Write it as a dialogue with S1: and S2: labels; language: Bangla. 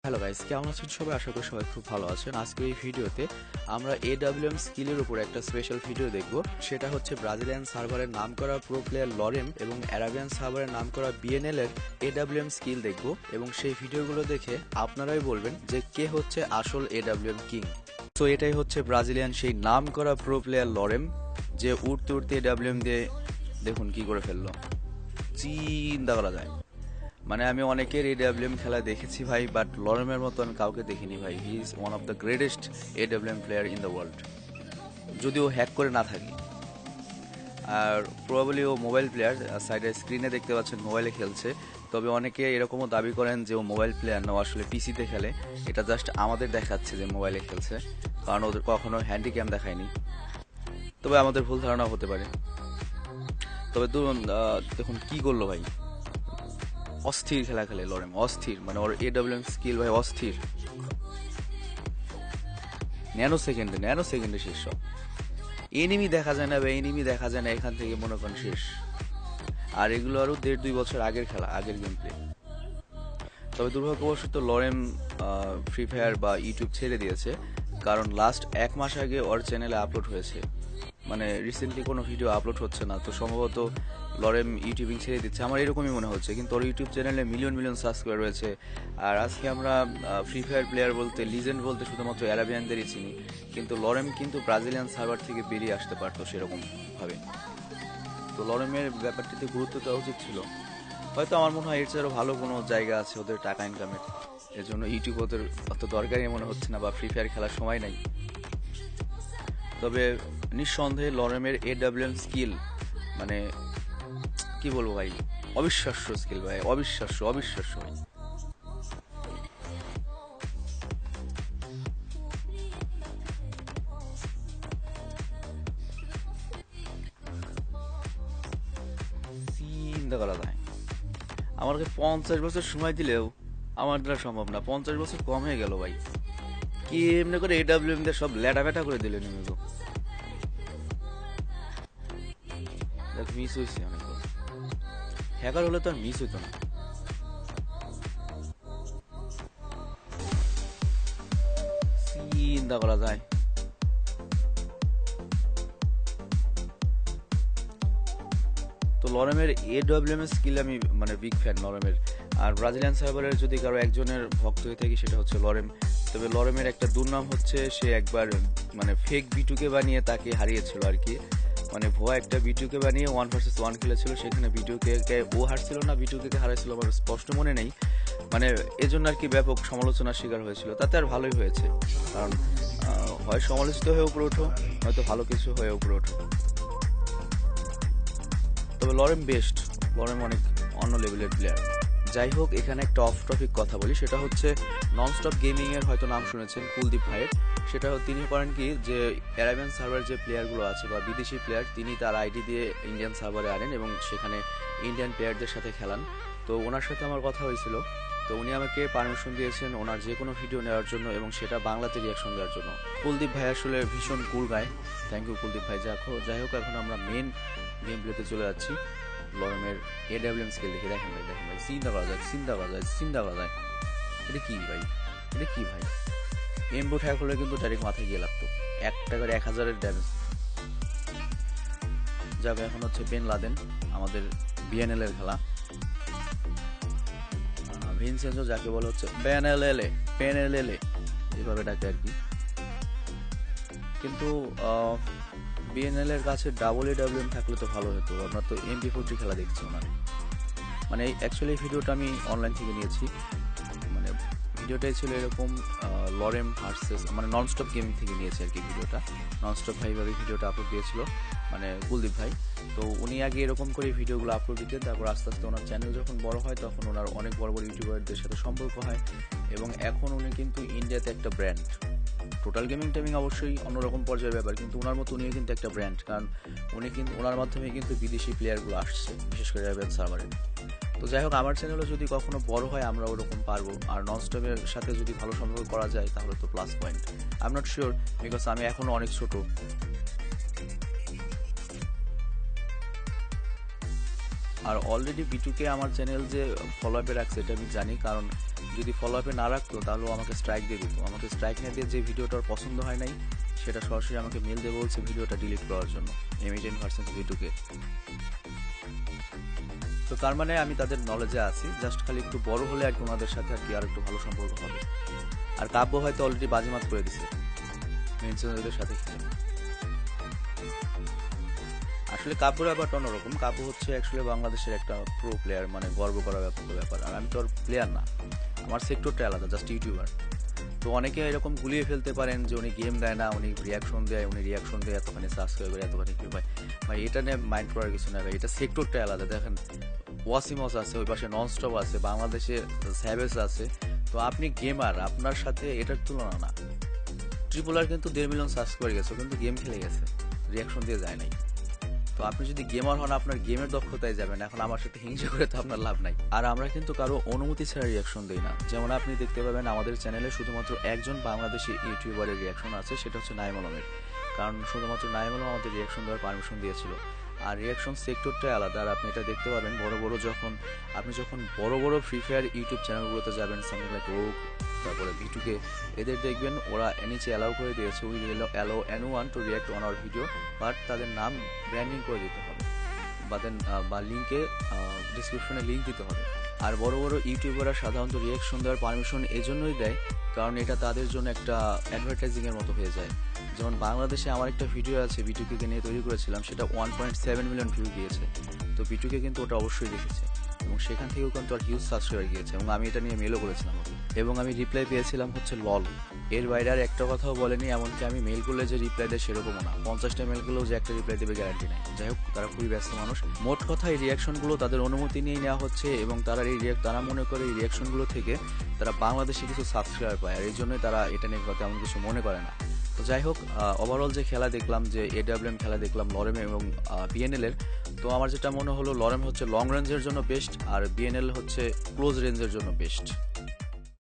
S1: হ্যালো গাইস, কেমন আছেন সবাই? আশা করি সবাই খুব ভালো আছেন। আজকে এই ভিডিওতে আমরা এডব্লিউএম স্কিলের উপর একটা স্পেশাল ভিডিও দেখব। সেটা হচ্ছে ব্রাজিলিয়ান সার্ভারের নামকরা প্রো প্লেয়ার লরেম এবং অ্যারাবিয়ান সার্ভারের নামকরা বিএনএল এর এডব্লিউএম স্কিল দেখব এবং সেই ভিডিওগুলো দেখে আপনারাই বলবেন যে কে হচ্ছে আসল এডব্লিউএম কিং। তো এটাই হচ্ছে ব্রাজিলিয়ান সেই নামকরা প্রো প্লেয়ার লরেম, যে উড়তে উড়তে এডব্লিউএম দিয়ে দেখুন কি করে ফেললো, চিন্তা করা যায়। মানে আমি অনেকের এডব্লিউএম খেলা দেখেছি ভাই, বাট লরেমের মতো আমি কাউকে দেখিনি ভাই। He is one of the greatest AWM player in the world, যদিও হ্যাক করে না থাকে। আর প্রবাবলি ও মোবাইল প্লেয়ার, সাইডে স্ক্রিনে দেখতে পাচ্ছেন মোবাইলে খেলছে। তবে অনেকে এরকমও দাবি করেন যে ও মোবাইল প্লেয়ার না, আসলে পিসিতে খেলে। এটা জাস্ট আমাদের দেখাচ্ছে যে মোবাইলে খেলছে, কারণ ওদের কখনো হ্যান্ডিক্যাম দেখায়নি। তবে আমাদের ভুল ধারণা হতে পারে। তবে দেখুন কি করলো ভাই, অস্থির খেলা খেলে লরেম, অস্থির। মানে ওর এডব্লিউএম স্কিল ভাই অস্থির। ন্যানো সেকেন্ডে শেষ সব। এনিমি দেখা যায় না ভাই, এনিমি দেখা যায় না, এখান থেকে মনে করেন শেষ। আর এগুলো আরো 1.5-2 বছর আগের খেলা, আগের গেম প্লে। তবে দুর্ভাগ্যবশত লরেম ফ্রি ফায়ার বা ইউটিউব ছেড়ে দিয়েছে, কারণ লাস্ট 1 মাস আগে ওর চ্যানেলে আপলোড হয়েছে। মানে রিসেন্টলি কোনো ভিডিও আপলোড হচ্ছে না, তো সম্ভবত লরেম ইউটিউবিং ছেড়ে দিচ্ছে, আমার এরকমই মনে হচ্ছে। কিন্তু ওর ইউটিউব চ্যানেলে মিলিয়ন মিলিয়ন সাবস্ক্রাইবার রয়েছে। আর আজকে আমরা ফ্রি ফায়ার প্লেয়ার বলতে, লিজেন্ড বলতে শুধুমাত্র অ্যারাবিয়ানদেরই চিনি, কিন্তু লরেম কিন্তু ব্রাজিলিয়ান সার্ভার থেকে বেরিয়ে আসতে পারতো সেরকম ভাবে। তো লরেমের ব্যাপারটিতে গুরুত্ব দেওয়া উচিত ছিল। হয়তো আমার মনে হয় এর চেয়ে ভালো কোনো জায়গা আছে ওদের টাকা ইনকামের, এর জন্য ইউটিউব ওদের অত দরকারই মনে হচ্ছে না, বা ফ্রি ফায়ার খেলার সময় নাই। তবে নিঃসন্দেহে লরেমের এডব্লিউএম স্কিল, মানে কি বলবো ভাই, অবিশ্বাস্য স্কিল ভাই, অবিশ্বাস্য অবিশ্বাস্য ভাই। চিন্তা করা যায়, আমাকে 50 বছর সময় দিলেও আমার দ্বারা সম্ভব না। 50 বছর কম হয়ে গেল ভাই, কি এমনি করে এডব্লিউএম দিয়ে সব ল্যাটা ব্যাটা করে দিলেন এমনি। দেখ মিস হয়েছে অনেক, হ্যাকার হলে তো আর মিস হইতো না। চিন্তা করা যায়। তো লরেমের এডব্লিউএম এর স্কিল আমি মানে বিগ ফ্যান লরেমের। আর ব্রাজিলিয়ান সার্ভারের যদি কারো একজনের ভক্ত হয়ে থাকি সেটা হচ্ছে লরেম। তবে লরেমের একটা দুর্নাম হচ্ছে সে একবার মানে ফেক বিটুকে বানিয়ে তাকে হারিয়েছিল আর কি। মানে ভুয়া একটা বিটুকে বানিয়ে 1 ভার্সেস 1 খেলেছিল, সেখানে বিটুকে ও হারছিল না, বিটুকে হারাইছিল, আমার স্পষ্ট মনে নেই। মানে এজন্য আর কি ব্যাপক সমালোচনার শিকার হয়েছিল। তাতে আর ভালোই হয়েছে, কারণ হয় সমালোচিত হয়ে উপরে ওঠো, হয়তো ভালো কিছু হয়ে উপরে ওঠো। তবে লরেম বেস্ট, লরেম অনেক অন্য লেভেলের প্লেয়ার। যাই হোক, এখানে একটা অফ টপিক কথা বলি, সেটা হচ্ছে ননস্টপ গেমিং এর হয়তো নাম শুনেছেন, কুলদীপ ভাইয়ের। সেটা তিনি করেন কি, যে অ্যারাবিয়ান সার্ভার যে প্লেয়ারগুলো আছে বা বিদেশি প্লেয়ার, তিনি তার আইডি দিয়ে ইন্ডিয়ান সার্ভারে আনেন এবং সেখানে ইন্ডিয়ান প্লেয়ারদের সাথে খেলান। তো ওনার সাথে আমার কথা হয়েছিল, তো উনি আমাকে পারমিশন দিয়েছেন ওনার যে কোনো ভিডিও নেওয়ার জন্য এবং সেটা বাংলাতে রিয়াকশন দেওয়ার জন্য। কুলদীপ ভাই আসলে ভীষণ কুল গায়। থ্যাংক ইউ কুলদীপ ভাই। যাই হোক, এখন আমরা মেন গেম প্লেতে চলে যাচ্ছি। লরেমের এডব্লিউএম স্কিল দেখে দেখেন ভাই, দেখেন ভাই, চিন্তা করা যায়, চিন্তা করা যায়, চিন্তা করা যায়। এটা কি ভাই, এটা কি ভাই? এমবো হ্যাক হলে কিন্তু ডাইরেক্ট মাথায় গিয়ে লাগতো। 1 টাকার 1000-এর ড্যামেজ। যাক, এখন হচ্ছে বেন লাদেন, আমাদের বিএনএল এর খেলা। ভিনসেন্সো যাকে বলা হচ্ছে বেনেলেলে, পেনেলেলে এভাবে ডাকে আর কি। কিন্তু বিএনএল এর কাছে ডাবল এডব্লিউএম থাকলে তো ভালো হতো। আমরা তো MP40 খেলা দেখছি ওনার। মানে অ্যাকচুয়ালি ভিডিওটা আমি অনলাইন থেকে নিয়েছি। মানে ভিডিওটাই ছিল এরকম, লরেম ভার্সেস, মানে ননস্টপ গেমিং থেকে নিয়েছে আর কি ভিডিওটা। ননস্টপ ভাইভাবে ভিডিওটা আপলোড দিয়েছিল, মানে কুলদীপ ভাই। তো উনি আগে এরকম করে ভিডিওগুলো আপলোড দিতেন, তারপর আস্তে আস্তে ওনার চ্যানেল যখন বড় হয় তখন ওনার অনেক বড় বড় ইউটিউবারদের সাথে সম্পর্ক হয় এবং এখন উনি কিন্তু ইন্ডিয়াতে একটা ব্র্যান্ড। টোটাল গেমিং টেমিং অবশ্যই অন্যরকম পর্যায়ের ব্যাপার, কিন্তু ওনার মতো উনিও কিন্তু একটা ব্র্যান্ড, কারণ উনি কিন্তু ওনার মাধ্যমে কিন্তু বিদেশি প্লেয়ারগুলো আসছে, বিশেষ করে অ্যারাবিয়ান সার্ভারে। তো যাই হোক, আমার চ্যানেলও যদি কখনো বড় হয় আমরা ওরকম পারবো। আর ননস্টপের সাথে যদি ভালো সম্পর্ক করা যায় তাহলে তো plus point. I am not sure, because আমি এখনো অনেক ছোট। আর অলরেডি বিটুকে আমার চ্যানেল যে ফলো আপে রাখছে এটা আমি জানি, কারণ যদি ফলো আপে না রাখতো তাহলেও আমাকে স্ট্রাইক দিয়ে দিত। আমাকে স্ট্রাইক না দিয়ে যে ভিডিওটার পছন্দ হয় নাই সেটা সরাসরি আমাকে মেল দিয়ে বলছে ভিডিওটা ডিলিট করার জন্য M18 ভার্সেস বিটুকে। তো তার মানে আমি তাদের নলেজে আছি, জাস্ট খালি একটু বড় হলে আর কি ওনাদের সাথে আর কি আর একটু ভালো সম্পর্ক হবে। আর কাব্য হয়তো অলরেডি বাজিমাত করে দিছে মেনশনদের সাথে খেলে। আসলে কাব্যর ব্যাপারটা অন্যরকম। কাব্য হচ্ছে অ্যাকচুয়ালি বাংলাদেশের একটা প্রো প্লেয়ার, মানে গর্ব করার ব্যাপার। আর আমি তো আর প্লেয়ার না, আমার সেক্টরটা আলাদা, জাস্ট ইউটিউবার। তো অনেকে এরকম গুলিয়ে ফেলতে পারেন যে উনি গেম দেয় না, উনি রিয়াকশন দেয়, এতখানি সাবস্ক্রাইবার এতখানি কি ভাই। ভাই এটা নিয়ে মাইন্ড করার কিছু না ভাই, এটা সেক্টরটা আলাদা। দেখেন ওয়াসিমস আছে, ওই পাশে ননস্টপ আছে, বাংলাদেশে স্যাভেজ আছে। তো আপনি গেমার, আপনার সাথে এটার তুলনা না। ট্রিপল আর কিন্তু 1.5 মিলিয়ন সাবস্ক্রাইবার গেছে, কিন্তু গেম খেলে গেছে, রিয়াকশন দিয়ে যায় নাই। তো আপনি যদি গেমার হন আপনার গেমের দক্ষতায় যাবেন, এখন আমার সাথে হিংসা করে তো আপনার লাভ নাই। আর আমরা কিন্তু কারো অনুমতি ছাড়া রিয়াকশন দেই না। যেমন আপনি দেখতে পাবেন আমাদের চ্যানেলে শুধুমাত্র একজন বাংলাদেশি ইউটিউবারের রিয়াকশন আছে, সেটা হচ্ছে নাইম আলমের। কারণ শুধুমাত্র নাইম আলম আমাদের রিয়াকশন দেওয়ার পারমিশন দিয়েছিল। আর রিয়াকশন সেক্টরটাই আলাদা। আর আপনি এটা দেখতে পাবেন আপনি যখন বড় বড় ফ্রি ফায়ার ইউটিউব চ্যানেলগুলোতে যাবেন, সামথিং লাইক রোগ, তারপরে বিটুকে, এদের দেখবেন ওরা নিচে অ্যালাউ করে দিয়েছে, we allow anyone to react on our video, but তাদের নাম ব্র্যান্ডিং করে দিতে হবে বা লিঙ্কে ডিসক্রিপশনে লিঙ্ক দিতে হবে। আর বড় বড় ইউটিউবাররা সাধারণত রিয়াকশন দেওয়ার পারমিশন এজন্যই দেয় কারণ এটা তাদের জন্য একটা অ্যাডভার্টাইজিং এর মতো হয়ে যায়। যেমন বাংলাদেশে আমার একটা ভিডিও আছে বিটুকে নিয়ে তৈরি করেছিলাম, সেটা 1.7 মিলিয়ন ভিউ গিয়েছে। তো বিটুকে কিন্তু ওটা অবশ্যই দেখেছে এবং সেখান থেকেও কিন্তু আর হিউজ সাবস্ক্রাইবার গিয়েছে, এবং আমি এটা নিয়ে মেলও করেছিলাম ওকে, এবং আমি রিপ্লাই পেয়েছিলাম হচ্ছে লল। এর বাইরে আর একটা কথাও বলেনি, এমনকি আমি মেল করলে যে রিপ্লাই দেয় সেরকমও না। 50টা মেল করলেও যে একটা রিপ্লাই দেবে গ্যারান্টি নেই। যাই হোক, তারা খুবই ব্যস্ত মানুষ। মোট কথা এই রিয়াকশনগুলো তাদের অনুমতি নিয়ে নেওয়া হচ্ছে, এবং তারা মনে করে এই রিয়াকশনগুলো থেকে তারা বাংলাদেশে কিছু সাবস্ক্রাইবার পায়, আর এই জন্যই তারা এটা নিয়ে তেমন কিছু মনে করে না। তো যাই হোক, ওভারঅল যে খেলা দেখলাম, যে AWM খেলা দেখলাম লরেম এবং BNL এর, তো আমার যেটা মনে হলো লরেম হচ্ছে লং রেঞ্জের জন্য বেস্ট, আর BNL হচ্ছে ক্লোজ রেঞ্জের জন্য বেস্ট।